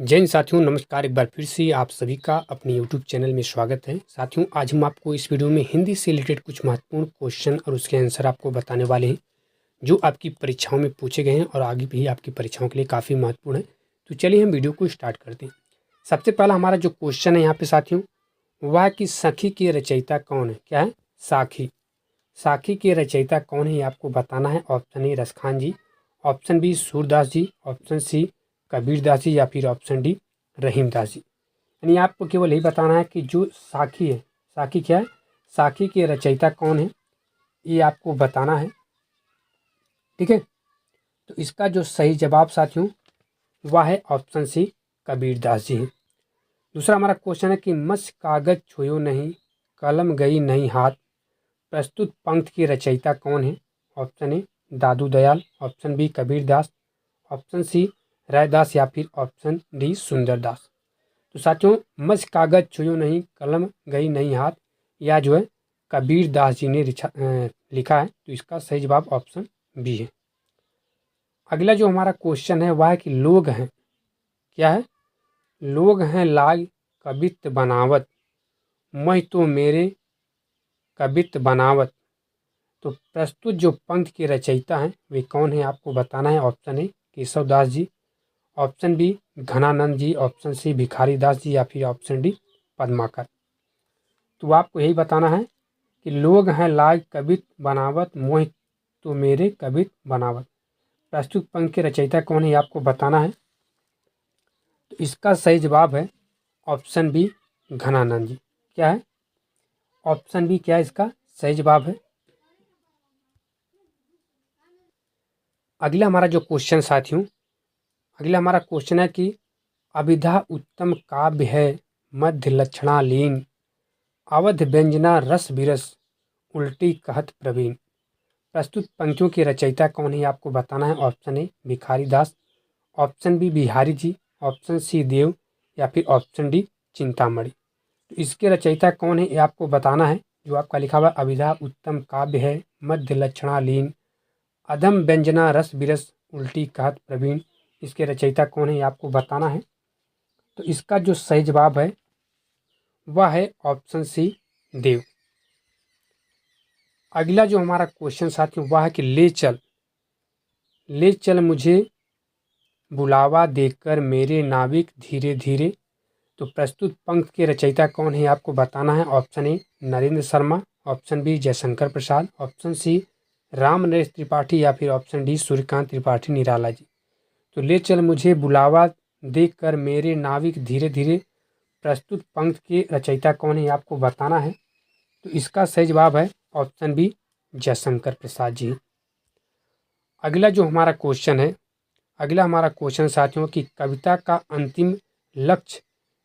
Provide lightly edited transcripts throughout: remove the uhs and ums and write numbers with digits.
जय हिंद साथियों, नमस्कार। एक बार फिर से आप सभी का अपने YouTube चैनल में स्वागत है। साथियों, आज हम आपको इस वीडियो में हिंदी से रिलेटेड कुछ महत्वपूर्ण क्वेश्चन और उसके आंसर आपको बताने वाले हैं, जो आपकी परीक्षाओं में पूछे गए हैं और आगे भी आपकी परीक्षाओं के लिए काफ़ी महत्वपूर्ण है। तो चलिए हम वीडियो को स्टार्ट करते हैं। सबसे पहला हमारा जो क्वेश्चन है यहाँ पे साथियों, वह है कि सखी के रचयिता कौन है। क्या है? साखी। साखी के रचयिता कौन है, ये आपको बताना है। Option A Raskhan ji, option B Surdas ji, option C Kabirdas ji या फिर ऑप्शन डी रहीमदास जी। यानी आपको केवल यही बताना है कि जो साखी है, साखी क्या है, साखी के रचयिता कौन है, ये आपको बताना है। ठीक है, तो इसका जो सही जवाब साथियों वह है ऑप्शन सी कबीरदास जी है। दूसरा हमारा क्वेश्चन है कि मत्स्य कागज छुयो नहीं, कलम गई नहीं हाथ, प्रस्तुत पंक्ति के रचयिता कौन है। Option A Dadu Dayal, option B Kabirdas, option C Raidas या फिर ऑप्शन डी सुंदरदास। तो साथियों, मत्स्य कागज छुयो नहीं, कलम गई नहीं हाथ, या जो है कबीरदास जी ने लिखा है। तो इसका सही जवाब ऑप्शन बी है। अगला जो हमारा क्वेश्चन है वह है कि लोग हैं, क्या है, लोग हैं लाग कबित बनावत, मैं तो मेरे कबित बनावत। तो प्रस्तुत जो पंक्ति के रचयिता हैं वे कौन है, आपको बताना है। Option A Keshav Das ji, option B Ghananand ji, option C Bhikhari Das जी या फिर ऑप्शन डी पद्माकर। तो आपको यही बताना है कि लोग हैं लाग कबित बनावत, मोह तो मेरे कबित बनावत। प्रस्तुत पंक्ति के रचयिता कौन है, ये आपको बताना है। तो इसका सही जवाब है ऑप्शन बी घनानंद जी। क्या है? ऑप्शन बी क्या है इसका सही जवाब है। अगला हमारा जो क्वेश्चन साथियों, अगला हमारा क्वेश्चन है कि अभिधा उत्तम काव्य है, मध्य लक्षणालीन, अवध व्यंजना रस बिरस, उल्टी कहत प्रवीण। प्रस्तुत पंक्तियों के रचयिता कौन है, आपको बताना है। ऑप्शन ए भिखारी दास, option B Bihari ji, option सी देव या फिर ऑप्शन डी चिंतामणि। तो इसके रचयिता कौन है, ये आपको बताना है। जो आपका लिखा हुआ अभिधा उत्तम काव्य है, मध्य लक्षणालीन, अधम व्यंजना रस बिरस, उल्टी कहत प्रवीण, इसके रचयिता कौन है, ये आपको बताना है। तो इसका जो सही जवाब है वह है ऑप्शन सी देव। अगला जो हमारा क्वेश्चन साथियों वह है कि ले चल मुझे बुलावा देकर मेरे नाविक धीरे धीरे। तो प्रस्तुत पंक्ति के रचयिता कौन है, आपको बताना है। Option A Narendra Sharma, option B Jaishankar Prasad, option C Ram Naresh Tripathi या फिर ऑप्शन डी सूर्यकांत त्रिपाठी निराला जी। तो ले चल मुझे बुलावा देकर मेरे नाविक धीरे धीरे, प्रस्तुत पंक्ति के रचयिता कौन है, आपको बताना है। तो इसका सही जवाब है ऑप्शन बी जयशंकर प्रसाद जी। अगला जो हमारा क्वेश्चन है, अगला हमारा क्वेश्चन साथियों कि कविता का अंतिम लक्ष्य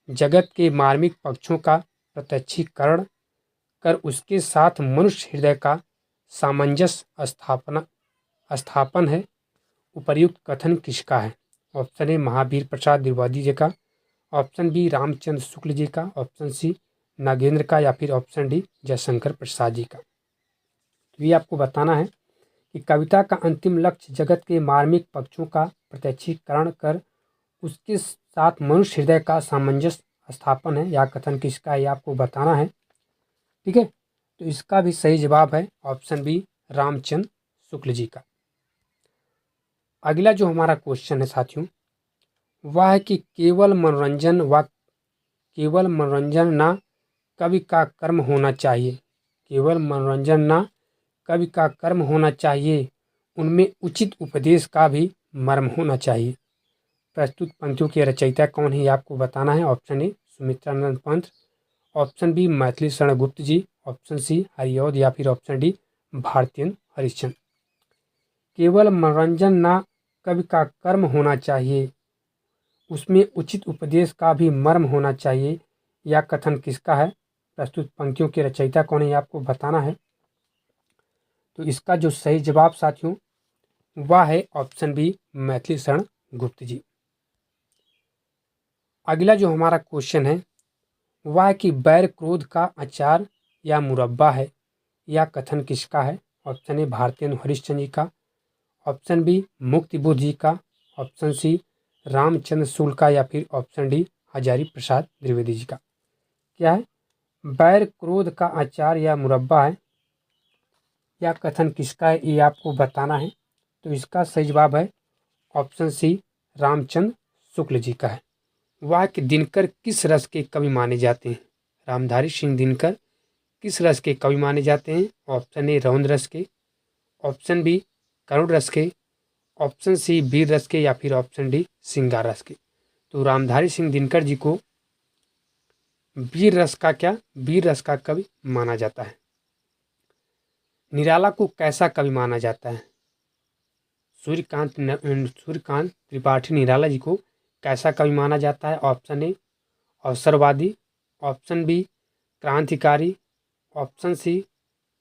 जगत के मार्मिक पक्षों का प्रत्यक्षीकरण कर उसके साथ मनुष्य हृदय का सामंजस्य स्थापन है। उपर्युक्त कथन किसका है। ऑप्शन ए महावीर प्रसाद द्विवेदी जी का, ऑप्शन बी रामचंद्र शुक्ल जी का, ऑप्शन सी नागेंद्र का या फिर ऑप्शन डी जयशंकर प्रसाद जी का। तो ये आपको बताना है कि कविता का अंतिम लक्ष्य जगत के मार्मिक पक्षों का प्रत्यक्षीकरण कर उसके साथ मनुष्य हृदय का सामंजस्य स्थापन है। यह कथन किसका है, आपको बताना है। ठीक है, तो इसका भी सही जवाब है ऑप्शन बी रामचंद्र शुक्ल जी का। अगला जो हमारा क्वेश्चन है साथियों वह है कि केवल मनोरंजन ना कवि का कर्म होना चाहिए। केवल मनोरंजन ना कवि का कर्म होना चाहिए, उनमें उचित उपदेश का भी मर्म होना चाहिए। प्रस्तुत पंक्तियों के रचयिता कौन है, आपको बताना है। Option A Sumitranand Pant, option B Maithili Sharan Gupt ji, option सी हरिऔध या फिर ऑप्शन डी भारतेंदु हरिश्चंद्र। केवल मनोरंजन ना कवि का कर्म होना चाहिए, उसमें उचित उपदेश का भी मर्म होना चाहिए। यह कथन किसका है। प्रस्तुत पंक्तियों के रचयिता कौन है, आपको बताना है। तो इसका जो सही जवाब साथियों वह है ऑप्शन बी मैथिली शरण गुप्त जी। अगला जो हमारा क्वेश्चन है वह है कि बैर क्रोध का अचार या मुरब्बा है। यह कथन किसका है। ऑप्शन ए भारतेंदु हरिश्चंद्र जी का, ऑप्शन बी मुक्ति बोध जी का, ऑप्शन सी रामचंद्र शुक्ल का या फिर ऑप्शन डी हजारी प्रसाद द्विवेदी जी का। क्या है? बैर क्रोध का अचार या मुरब्बा है, या कथन किसका है ये आपको बताना है। तो इसका सही जवाब है ऑप्शन सी रामचंद्र शुक्ल जी का है। वाह कि दिनकर किस रस के कवि माने जाते हैं? रामधारी सिंह दिनकर किस रस के कवि माने जाते हैं? ऑप्शन ए रौद्र रस के, ऑप्शन बी करुण रस के, ऑप्शन सी वीर रस के, या फिर ऑप्शन डी श्रृंगार रस के। तो रामधारी सिंह दिनकर जी को वीर रस का वीर रस का कवि माना जाता है। निराला को कैसा कवि माना जाता है? सूर्यकांत त्रिपाठी निराला जी को कैसा कवि माना जाता है? ऑप्शन ए अवसरवादी, ऑप्शन बी क्रांतिकारी, ऑप्शन सी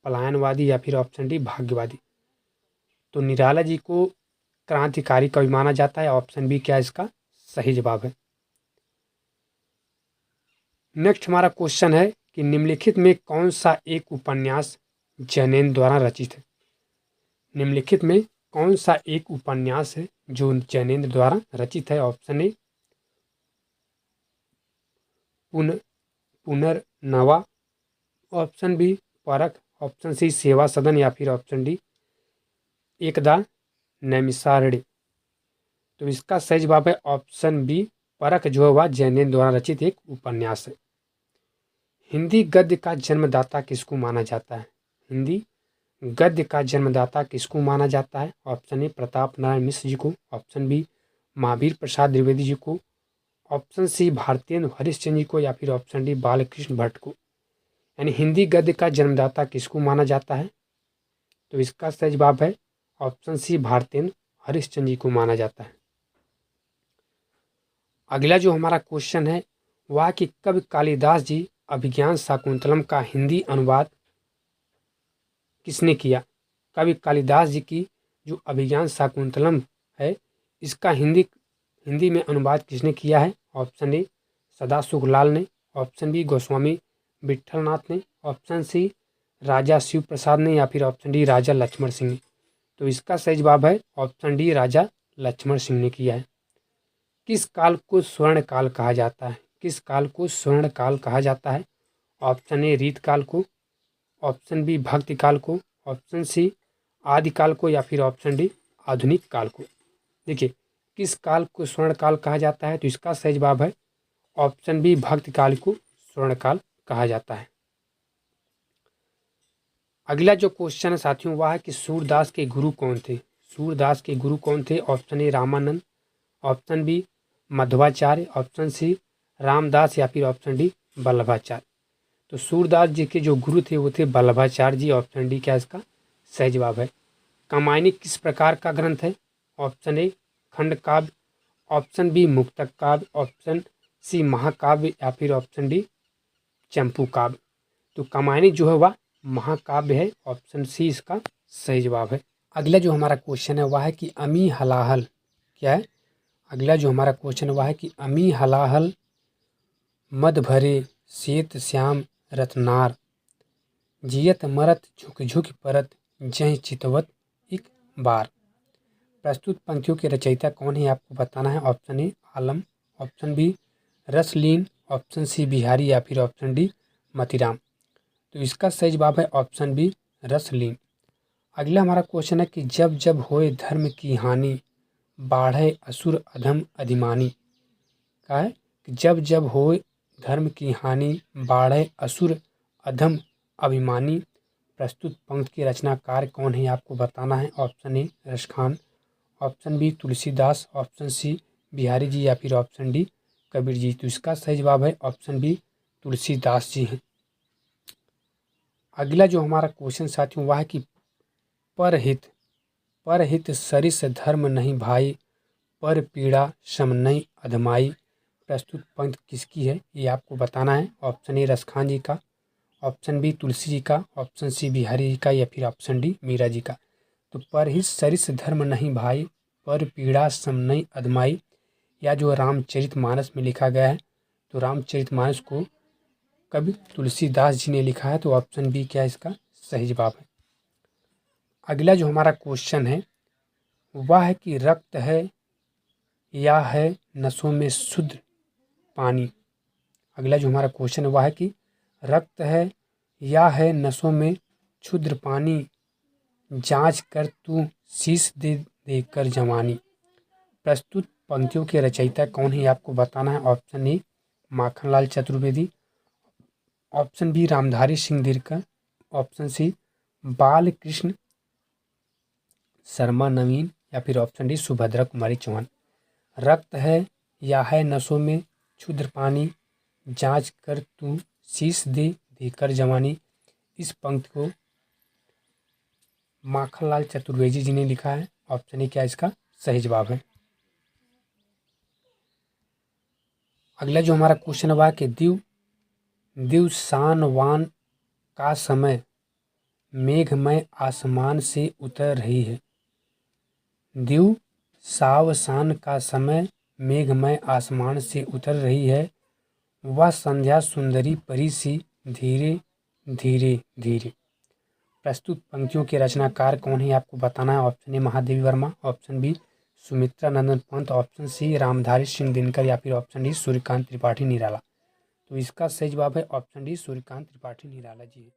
पलायनवादी, या फिर ऑप्शन डी भाग्यवादी। तो निराला जी को क्रांतिकारी कवि माना जाता है। ऑप्शन बी क्या इसका सही जवाब है। नेक्स्ट हमारा क्वेश्चन है कि निम्नलिखित में कौन सा एक उपन्यास जैनेन्द्र द्वारा रचित है? निम्नलिखित में कौन सा एक उपन्यास है जो जैनेन्द्र द्वारा रचित है? ऑप्शन ए पुनर्नवा, ऑप्शन बी परख, ऑप्शन सी सेवा सदन, या फिर ऑप्शन डी एकदा नैमिषारण्य। तो इसका सही जवाब है ऑप्शन बी परख, जो है वह जैनेन्द्र द्वारा रचित एक उपन्यास है। हिंदी गद्य का जन्मदाता किसको माना जाता है? हिंदी गद्य का जन्मदाता किसको माना जाता है? ऑप्शन ए प्रताप नारायण मिश्र जी को, ऑप्शन बी महावीर प्रसाद द्विवेदी जी को, ऑप्शन सी भारतेंदु हरिश्चंद्र जी को, या फिर ऑप्शन डी बालकृष्ण भट्ट को। यानी हिंदी गद्य का जन्मदाता किसको माना जाता है? तो इसका सही जवाब है ऑप्शन सी भारतेंदु हरिश्चंद्र जी को माना जाता है। अगला जो हमारा क्वेश्चन है वह कि कवि कालिदास जी अभिज्ञान शाकुंतलम का हिंदी अनुवाद किसने किया? कवि कालिदास जी की जो अभिज्ञान शाकुंतलम है इसका हिंदी में अनुवाद किसने किया है? ऑप्शन ए सदाशिवलाल ने, ऑप्शन बी गोस्वामी विठलनाथ ने, ऑप्शन सी राजा शिव प्रसाद ने, या फिर ऑप्शन डी राजा लक्ष्मण सिंह ने। तो इसका सही जवाब है ऑप्शन डी राजा लक्ष्मण सिंह ने किया है। किस काल को स्वर्ण काल कहा जाता है? किस काल को स्वर्ण काल कहा जाता है? ऑप्शन ए रीत काल को, ऑप्शन बी भक्ति काल को, ऑप्शन सी आदिकाल को, या फिर ऑप्शन डी आधुनिक काल को। देखिए किस काल को स्वर्ण काल कहा जाता है? तो इसका सही जवाब है ऑप्शन बी भक्ति काल को स्वर्ण काल कहा जाता है। अगला जो क्वेश्चन है साथियों वह है कि सूरदास के गुरु कौन थे? सूरदास के गुरु कौन थे? Option A Ramanand, option B Madhvacharya, option C Ramdas, या फिर ऑप्शन डी वल्लभाचार्य। तो सूरदास जी के जो गुरु थे वो थे वल्लभाचार्य जी। ऑप्शन डी क्या इसका सही जवाब है। कामायनी किस प्रकार का ग्रंथ है? ऑप्शन ए खंड काव्य, ऑप्शन बी मुक्तक काव्य, ऑप्शन सी महाकाव्य, या फिर ऑप्शन डी चंपू काव्य। तो कामायनी जो है वह महाकाव्य है। ऑप्शन सी इसका सही जवाब है। अगला जो हमारा क्वेश्चन है वह है कि अमी हलाहल क्या है? अगला जो हमारा क्वेश्चन है वह है कि अमी हलाहल मद भरे श्वेत श्याम रत्नार जियत मरत झुक झुक परत जय चितवत एक बार। प्रस्तुत पंक्तियों के रचयिता कौन है आपको बताना है। Option A Alam, option B Raslin, option C Bihari, या फिर ऑप्शन डी मतीराम। तो इसका सही जवाब है ऑप्शन बी रसलीन। अगला हमारा क्वेश्चन है कि जब जब होए धर्म की हानि बाढ़े असुर अधम अधिमानी। क्या है कि जब जब होए धर्म की हानि बाढ़े असुर अधम अभिमानी। प्रस्तुत पंक्ति के रचनाकार कौन है आपको बताना है। Option A Raskhan, option B Tulsidas, option C Bihari ji, या फिर ऑप्शन डी कबीर जी। तो इसका सही जवाब है ऑप्शन बी तुलसीदास जी हैं। अगला जो हमारा क्वेश्चन साथियों वह है कि परहित सरिस धर्म नहीं भाई पर पीड़ा सम नहीं अधमाई। प्रस्तुत पंक्ति किसकी है ये आपको बताना है। ऑप्शन ए रसखान जी का, ऑप्शन बी तुलसी जी का, ऑप्शन सी बिहारी जी का, या फिर ऑप्शन डी मीरा जी का। तो परहित सरिस धर्म नहीं भाई पर पीड़ा सम नहीं अधमाई या जो रामचरितमानस में लिखा गया है। तो रामचरितमानस को कवि तुलसीदास जी ने लिखा है। तो ऑप्शन बी क्या इसका सही जवाब है। अगला जो हमारा क्वेश्चन है वह है कि रक्त है या है नसों में शुद्ध पानी। अगला जो हमारा क्वेश्चन है वह है कि रक्त है या है नसों में क्षुद्र पानी, जांच कर तू शीश दे देकर जवानी। प्रस्तुत पंक्तियों के रचयिता कौन है आपको बताना है। Option A Makhanlal Chaturvedi, option B Ramdhari Singh Dinkar, option C Bal Krishna Sharma Naveen, या फिर ऑप्शन डी सुभद्रा कुमारी चौहान। रक्त है या है नसों में क्षुद्र पानी, जांच कर तू शीश दे देकर जवानी। इस पंक्ति को माखनलाल चतुर्वेदी जी ने लिखा है। ऑप्शन ए क्या इसका सही जवाब है। अगला जो हमारा क्वेश्चन है वह कि दिवसानवान का समय मेघमय आसमान से उतर रही है। दिवसावसान का समय मेघमय आसमान से उतर रही है, वह संध्या सुंदरी परी सी धीरे धीरे धीरे। प्रस्तुत पंक्तियों के रचनाकार कौन है आपको बताना है। Option A Mahadevi Verma, option B Sumitra Nandan Pant, option C Ramdhari Singh Dinkar, या फिर ऑप्शन डी सूर्यकांत त्रिपाठी निराला। तो इसका सही जवाब है ऑप्शन डी सूर्यकांत त्रिपाठी निराला जी।